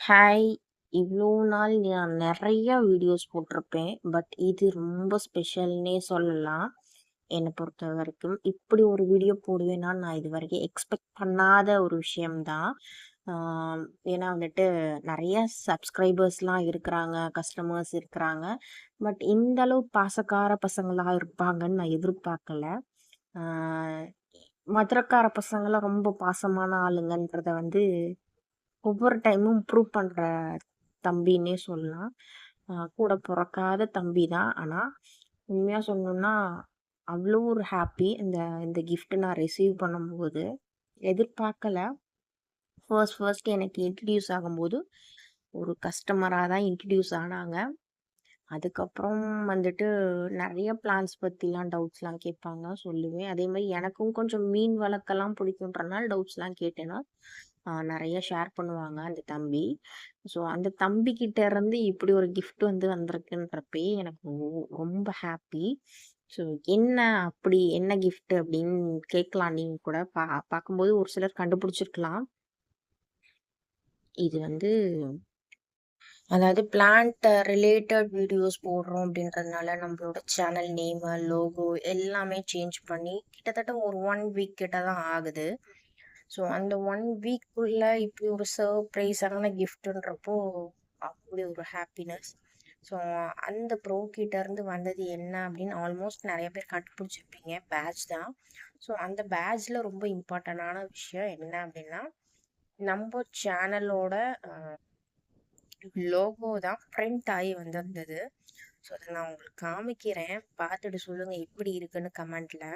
Hi! இவ்ளோ நாள் நான் நெறைய வீடியோஸ் போட்டிருப்பேன். பட் இது ரொம்ப ஸ்பெஷல்னே சொல்லலாம். என்ன பொறுத்தவரைக்கும். இப்படி ஒரு வீடியோ போடுவேனான்னு நான் இதுவரைக்கும் எக்ஸ்பெக்ட் பண்ணாத ஒரு விஷயம் தான். ஆம், ஏன்னா வந்துட்டு நெறைய சப்ஸ்கிரைபர்ஸ்லாம் இருக்கிறாங்க, கஸ்டமர்ஸ் இருக்கிறாங்க. பட் இந்த அளவு பாசக்கார பசங்களா இருப்பாங்கன்னு நான் எதிர்பார்க்கல. ஆ மதுரக்கார பசங்கலாம் ரொம்ப பாசமான ஆளுங்கன்றத வந்து ஒவ்வொரு டைமும் ப்ரூவ் பண்ற தம்பின்னே சொல்லலாம். கூட பொறக்காத தம்பி தான். ஆனா, உண்மையா சொல்லணும்னா, அவ்ளோ ஒரு ஹாப்பி இந்த இந்த கிஃப்ட் நான் ரிசீவ் பண்ணும்போது. எதிர்பார்க்கல. ஃபர்ஸ்ட் எனக்கு இன்ட்ரோடியூஸ் ஆகும்போது, ஒரு கஸ்டமரா தான் இன்ட்ரோடியூஸ் ஆனாங்க. அதுக்கப்புறம் வந்துட்டு நெறைய பிளான்ஸ் பத்திலாம் டவுட்ஸ்லாம் கேட்பாங்க, சொல்லுவேன். அதேமாரி எனக்கும் கொஞ்சம் மீன் வளர்க்கலாம் பிடிக்குன்றனால டவுட்ஸ்லாம் கேட்டேன்னா, நெறைய ஷேர் பண்ணுவாங்க அந்த தம்பி. ஸோ அந்த தம்பிகிட்ட இருந்து இப்படி ஒரு கிஃப்ட் வந்து வந்திருக்குன்றப்பயே எனக்கு ரொம்ப ஹாப்பி. ஸோ என்ன அப்படி என்ன கிஃப்ட் அப்படின்னு கேட்கலாம் நீங்க கூட. பார்க்கும்போது ஒரு சிலர் கண்டுபிடிச்சிருக்கலாம். இது வந்து அதாவது பிளான்ட் ரிலேட்டட் வீடியோஸ் போடுறோம் அப்படின்றதுனால நம்மளோட சேனல் நேமு, லோகோ எல்லாமே சேஞ்ச் பண்ணி கிட்டத்தட்ட ஒரு 1 வீக் கிட்ட தான் ஆகுது. ஸோ அந்த 1 வீக்குள்ள இப்படி ஒரு சர்ப்ரைஸான கிஃப்ட்டுன்றப்போ அப்படி ஒரு ஹாப்பினஸ். ஸோ அந்த ப்ரோ கிட்ட இருந்து வந்தது என்ன அப்படின்னு ஆல்மோஸ்ட் நிறைய பேர் கண்டுபிடிச்சிருப்பீங்க. பேட்ச் தான். ஸோ அந்த பேட்ச்ல ரொம்ப இம்பார்ட்டண்டான விஷயம் என்ன அப்படின்னா, நம்ம சேனலோட லோகோ தான் பிரிண்ட் ஆகி வந்திருந்தது. ஸோ அதை நான் உங்களுக்கு காமிக்கிறேன். பார்த்துட்டு சொல்லுங்க எப்படி இருக்குன்னு கமெண்ட்ல.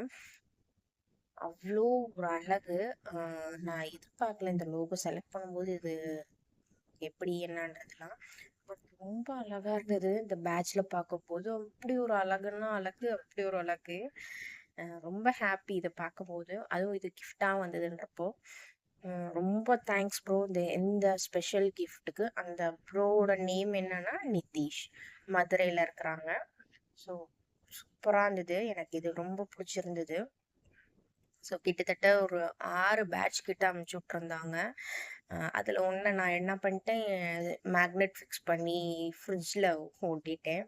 அவ்வளோ ஒரு அழகு. நான் எதிர்பார்க்கல இந்த லோகோ செலக்ட் பண்ணும்போது இது எப்படி என்னன்றதுலாம். பட் ரொம்ப அழகா இருந்தது இந்த பேட்ச்ல பார்க்கும்போது. அப்படி ஒரு அழகுன்னா அழகு, அப்படி ஒரு அழகு. ரொம்ப ஹாப்பி இதை பார்க்கும்போது. அதுவும் இது கிஃப்டா வந்ததுன்றப்போ. ரொம்ப தேங்க்ஸ் ப்ரோ. இந்த ஸ்பெஷல் கிஃப்ட்டுக்கு. அந்த ப்ரோவோட நேம் என்னன்னா நிதிஷ். மதுரையில் இருக்கிறாங்க. ஸோ சூப்பராக இருந்தது. எனக்கு இது ரொம்ப பிடிச்சிருந்தது. ஸோ கிட்டத்தட்ட ஒரு 6 பேட்ச் கிட்ட அமுச்சு விட்ருந்தாங்க. அதில் ஒன்று நான் என்ன பண்ணிட்டேன், மேக்னெட் ஃபிக்ஸ் பண்ணி ஃப்ரிட்ஜில் ஓட்டிட்டேன்.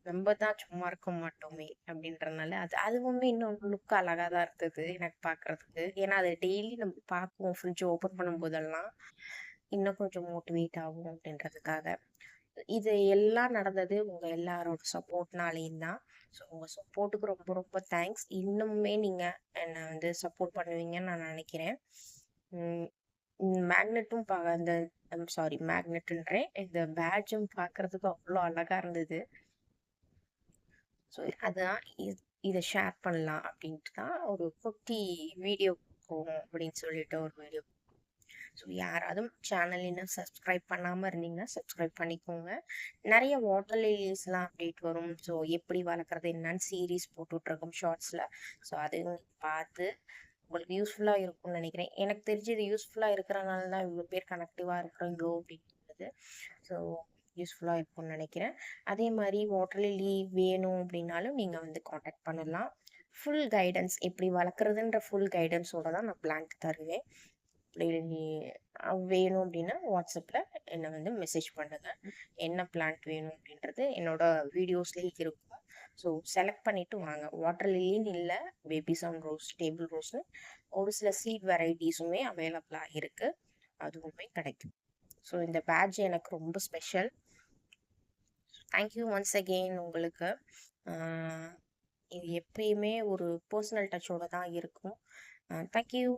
நம்ம தான் சும்மா இருக்க மாட்டோமே அப்படின்றனால அதுவுமே இன்னும் லுக் அழகாக தான் இருந்தது எனக்கு பார்க்குறதுக்கு. ஏன்னா அதை டெய்லி நம்ம பார்க்குவோம் ஃப்ரிட்ஜ் ஓப்பன் பண்ணும்போதெல்லாம். இன்னும் கொஞ்சம் மோட்டிவேட் ஆகும் அப்படின்றதுக்காக. இது எல்லாம் நடந்தது உங்கள் எல்லாரோட சப்போர்ட்னாலேயும் தான். ஸோ உங்கள் சப்போர்ட்டுக்கு ரொம்ப ரொம்ப தேங்க்ஸ். இன்னுமே நீங்கள் என்னை வந்து சப்போர்ட் பண்ணுவீங்கன்னு நான் நினைக்கிறேன். மேக்னெட்டும் அந்த சாரி மேக்னெட்டுன்றேன், இந்த பேட்சும் பார்க்கறதுக்கு அவ்வளோ அழகாக இருந்தது. ஸோ அதான் இதை ஷேர் பண்ணலாம் அப்படின்ட்டு தான் ஒரு குட்டி வீடியோ போகும் அப்படின்னு சொல்லிட்டு ஒரு வீடியோ. ஸோ யாராவது சேனல் இன்னும் சப்ஸ்கிரைப் பண்ணாமல் இருந்தீங்கன்னா சப்ஸ்கிரைப் பண்ணிக்கோங்க. நிறைய வாட்டர் லில்லிஸ்லாம் அப்டேட் வரும். ஸோ எப்படி வளர்க்குறது என்னன்னு சீரீஸ் போட்டுட்ருக்கோம் ஷார்ட்ஸில். ஸோ அதையும் பார்த்து உங்களுக்கு யூஸ்ஃபுல்லாக இருக்கும்னு நினைக்கிறேன். எனக்கு தெரிஞ்சு இது யூஸ்ஃபுல்லாக இருக்கிறனால தான் இவ்வளோ பேர் கனெக்டிவாக இருக்கிறோம் அப்படின்றது. ஸோ யூஸ்ஃபுல்லாக இருக்கும்னு நினைக்கிறேன். அதே மாதிரி வாட்டர் லில்லி வேணும் அப்படின்னாலும் நீங்கள் வந்து காண்டாக்ட் பண்ணலாம். ஃபுல் கைடன்ஸ் எப்படி வளர்க்குறதுன்ற ஃபுல் கைடன்ஸோட தான் நான் பிளான்ட் தருவேன். அப்படி வேணும் அப்படின்னா வாட்ஸ்அப்பில் என்னை வந்து மெசேஜ் பண்ணுங்கள். என்ன பிளான்ட் வேணும் அப்படின்றது என்னோட வீடியோஸ்லேயே இருக்கும். ஸோ செலக்ட் பண்ணிவிட்டு வாங்க. வாட்டர் லில்லின்னு இல்லை, பேபி சவுண்ட் ரோஸ், டேபிள் ரோஸ்னு ஒரு சில சீட் வெரைட்டிஸுமே அவைலபிளாக இருக்குது. அதுவுமே கிடைக்கும். ஸோ இந்த பேட்ச் எனக்கு ரொம்ப ஸ்பெஷல். தேங்க்யூ ஒன்ஸ் அகெயின் உங்களுக்கு. இது எப்பயுமே ஒரு பர்சனல் டச்சோட தான் இருக்கும். தேங்க்யூ.